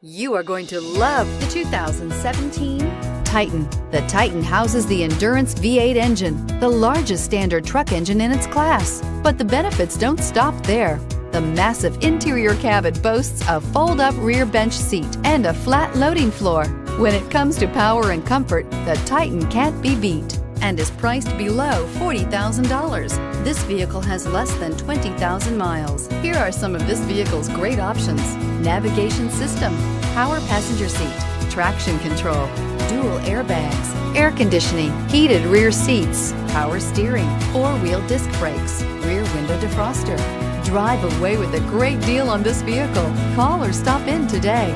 You are going to love the 2017 Titan. The Titan houses the Endurance V8 engine, the largest standard truck engine in its class. But the benefits don't stop there. The massive interior cabin boasts a fold-up rear bench seat and a flat loading floor. When it comes to power and comfort, the Titan can't be beat and is priced below $40,000. This vehicle has less than 20,000 miles. Here are some of this vehicle's great options: navigation system, power passenger seat, traction control, dual airbags, air conditioning, heated rear seats, power steering, four-wheel disc brakes, rear window defroster. Drive away with a great deal on this vehicle. Call or stop in today.